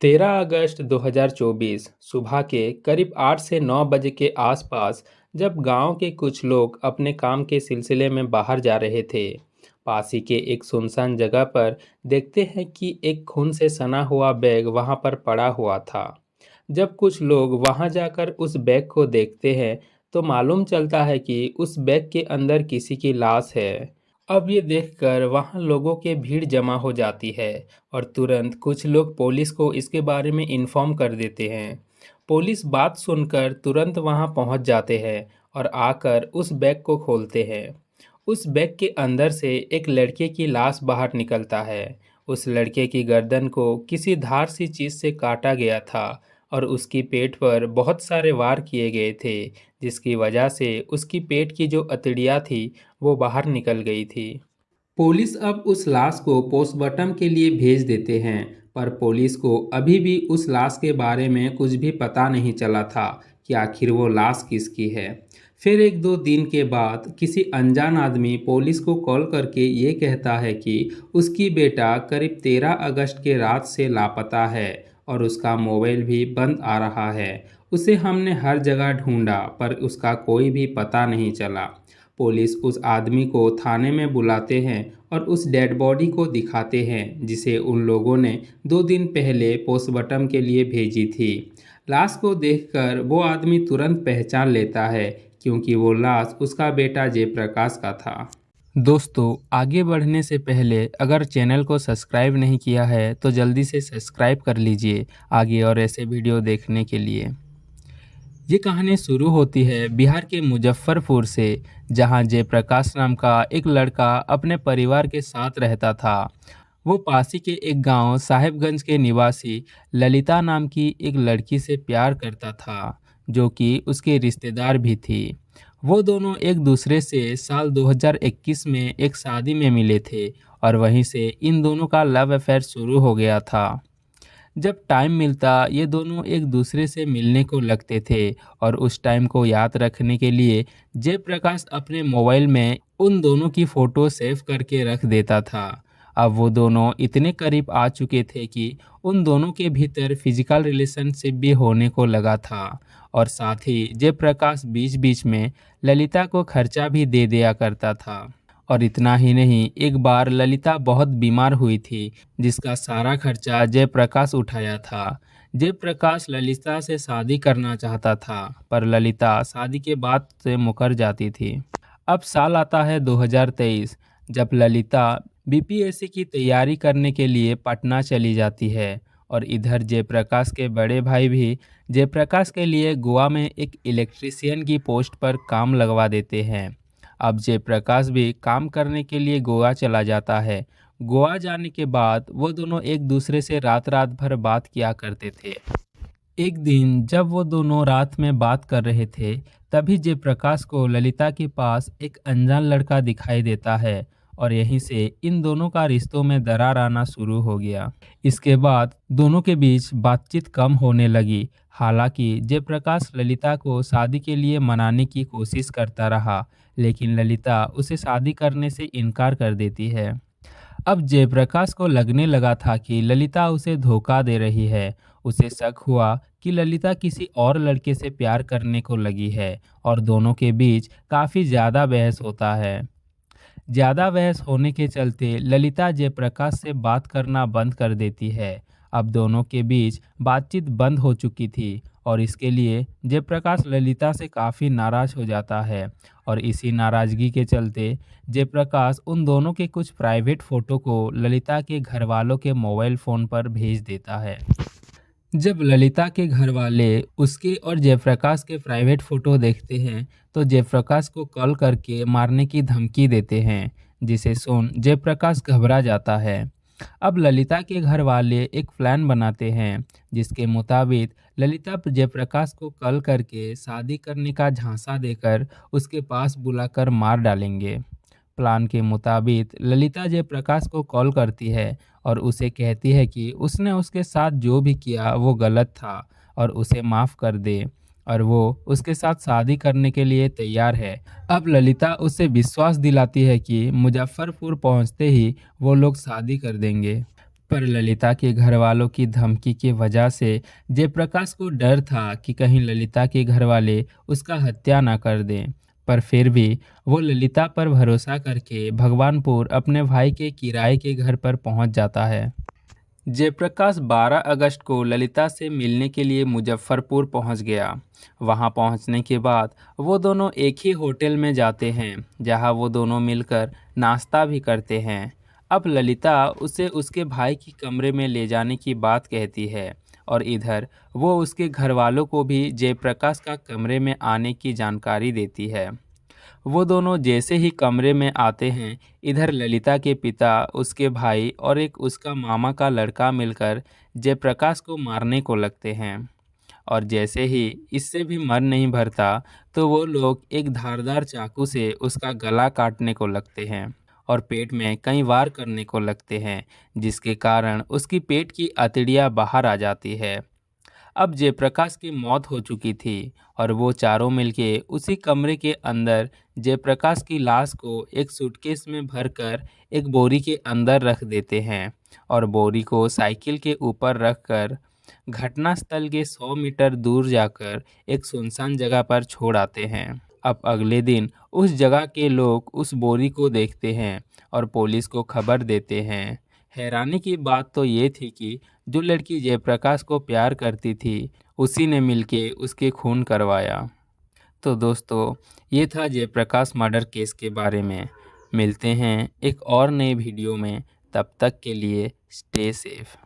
13 अगस्त 2024 सुबह के करीब 8 से 9 बजे के आसपास जब गांव के कुछ लोग अपने काम के सिलसिले में बाहर जा रहे थे, पास ही के एक सुनसान जगह पर देखते हैं कि एक खून से सना हुआ बैग वहां पर पड़ा हुआ था। जब कुछ लोग वहां जाकर उस बैग को देखते हैं, तो मालूम चलता है कि उस बैग के अंदर किसी की लाश है। अब ये देखकर वहाँ लोगों की भीड़ जमा हो जाती है और तुरंत कुछ लोग पुलिस को इसके बारे में इन्फॉर्म कर देते हैं। पुलिस बात सुनकर तुरंत वहाँ पहुँच जाते हैं और आकर उस बैग को खोलते हैं। उस बैग के अंदर से एक लड़के की लाश बाहर निकलता है। उस लड़के की गर्दन को किसी धार सी चीज़ से काटा गया था और उसकी पेट पर बहुत सारे वार किए गए थे, जिसकी वजह से उसकी पेट की जो अतड़ियाँ थी वो बाहर निकल गई थी। पुलिस अब उस लाश को पोस्टमार्टम के लिए भेज देते हैं, पर पुलिस को अभी भी उस लाश के बारे में कुछ भी पता नहीं चला था कि आखिर वो लाश किसकी है। फिर एक दो दिन के बाद किसी अनजान आदमी पुलिस को कॉल करके ये कहता है कि उसकी बेटा करीब 13 अगस्त के रात से लापता है और उसका मोबाइल भी बंद आ रहा है। उसे हमने हर जगह ढूंढा पर उसका कोई भी पता नहीं चला। पुलिस उस आदमी को थाने में बुलाते हैं और उस डेड बॉडी को दिखाते हैं जिसे उन लोगों ने 2 दिन पहले पोस्टमार्टम के लिए भेजी थी। लाश को देखकर वो आदमी तुरंत पहचान लेता है, क्योंकि वो लाश उसका बेटा जयप्रकाश का था। दोस्तों, आगे बढ़ने से पहले अगर चैनल को सब्सक्राइब नहीं किया है तो जल्दी से सब्सक्राइब कर लीजिए आगे और ऐसे वीडियो देखने के लिए। ये कहानी शुरू होती है बिहार के मुजफ्फरपुर से, जहां जयप्रकाश नाम का एक लड़का अपने परिवार के साथ रहता था। वो पास ही के एक गांव साहिबगंज के निवासी ललिता नाम की एक लड़की से प्यार करता था, जो कि उसके रिश्तेदार भी थी। वो दोनों एक दूसरे से साल 2021 में एक शादी में मिले थे और वहीं से इन दोनों का लव अफेयर शुरू हो गया था। जब टाइम मिलता ये दोनों एक दूसरे से मिलने को लगते थे और उस टाइम को याद रखने के लिए जयप्रकाश अपने मोबाइल में उन दोनों की फ़ोटो सेव करके रख देता था। अब वो दोनों इतने करीब आ चुके थे कि उन दोनों के भीतर फिजिकल रिलेशनशिप भी होने को लगा था और साथ ही जयप्रकाश बीच बीच में ललिता को खर्चा भी दे दिया करता था। और इतना ही नहीं, एक बार ललिता बहुत बीमार हुई थी, जिसका सारा खर्चा जयप्रकाश उठाया था। जयप्रकाश ललिता से शादी करना चाहता था, पर ललिता शादी के बाद से मुकर जाती थी। अब साल आता है 2023, जब ललिता बीपीएससी की तैयारी करने के लिए पटना चली जाती है और इधर जयप्रकाश के बड़े भाई भी जयप्रकाश के लिए गोवा में एक इलेक्ट्रीशियन की पोस्ट पर काम लगवा देते हैं। अब जयप्रकाश भी काम करने के लिए गोवा चला जाता है। गोवा जाने के बाद वो दोनों एक दूसरे से रात रात भर बात किया करते थे। एक दिन जब वो दोनों रात में बात कर रहे थे, तभी जयप्रकाश को ललिता के पास एक अनजान लड़का दिखाई देता है और यहीं से इन दोनों का रिश्तों में दरार आना शुरू हो गया। इसके बाद दोनों के बीच बातचीत कम होने लगी। हालांकि जयप्रकाश ललिता को शादी के लिए मनाने की कोशिश करता रहा, लेकिन ललिता उसे शादी करने से इनकार कर देती है। अब जयप्रकाश को लगने लगा था कि ललिता उसे धोखा दे रही है। उसे शक हुआ कि ललिता किसी और लड़के से प्यार करने को लगी है और दोनों के बीच काफ़ी ज़्यादा बहस होता है। ज़्यादा बहस होने के चलते ललिता जयप्रकाश से बात करना बंद कर देती है। अब दोनों के बीच बातचीत बंद हो चुकी थी और इसके लिए जयप्रकाश ललिता से काफ़ी नाराज़ हो जाता है और इसी नाराज़गी के चलते जयप्रकाश उन दोनों के कुछ प्राइवेट फ़ोटो को ललिता के घर वालों के मोबाइल फ़ोन पर भेज देता है। जब ललिता के घर वाले उसके और जयप्रकाश के प्राइवेट फ़ोटो देखते हैं, तो जयप्रकाश को कॉल करके मारने की धमकी देते हैं, जिसे सुन जयप्रकाश घबरा जाता है। अब ललिता के घर वाले एक प्लान बनाते हैं, जिसके मुताबिक ललिता जयप्रकाश को कॉल करके शादी करने का झांसा देकर उसके पास बुलाकर मार डालेंगे। प्लान के मुताबिक ललिता जयप्रकाश को कॉल करती है और उसे कहती है कि उसने उसके साथ जो भी किया वो गलत था और उसे माफ़ कर दे और वो उसके साथ शादी करने के लिए तैयार है। अब ललिता उसे विश्वास दिलाती है कि मुजफ्फरपुर पहुंचते ही वो लोग शादी कर देंगे। पर ललिता के घर वालों की धमकी की वजह से जयप्रकाश को डर था कि कहीं ललिता के घर वाले उसका हत्या ना कर दें। पर फिर भी वो ललिता पर भरोसा करके भगवानपुर अपने भाई के किराए के घर पर पहुंच जाता है। जयप्रकाश 12 अगस्त को ललिता से मिलने के लिए मुजफ्फरपुर पहुंच गया। वहां पहुंचने के बाद वो दोनों एक ही होटल में जाते हैं, जहां वो दोनों मिलकर नाश्ता भी करते हैं। अब ललिता उसे उसके भाई की कमरे में ले जाने की बात कहती है और इधर वो उसके घर वालों को भी जयप्रकाश का कमरे में आने की जानकारी देती है। वो दोनों जैसे ही कमरे में आते हैं, इधर ललिता के पिता, उसके भाई और एक उसका मामा का लड़का मिलकर जयप्रकाश को मारने को लगते हैं। और जैसे ही इससे भी मन नहीं भरता, तो वो लोग एक धारदार चाकू से उसका गला काटने को लगते हैं और पेट में कई वार करने को लगते हैं, जिसके कारण उसकी पेट की अतड़ियाँ बाहर आ जाती है। अब जयप्रकाश की मौत हो चुकी थी और वो चारों मिलके उसी कमरे के अंदर जयप्रकाश की लाश को एक सूटकेस में भरकर एक बोरी के अंदर रख देते हैं और बोरी को साइकिल के ऊपर रखकर घटनास्थल के 100 मीटर दूर जाकर एक सुनसान जगह पर छोड़ आते हैं। अब अगले दिन उस जगह के लोग उस बोरी को देखते हैं और पुलिस को खबर देते हैं। हैरानी की बात तो ये थी कि जो लड़की जयप्रकाश को प्यार करती थी, उसी ने मिलके उसके खून करवाया। तो दोस्तों, ये था जयप्रकाश मर्डर केस के बारे में। मिलते हैं एक और नए वीडियो में, तब तक के लिए स्टे सेफ।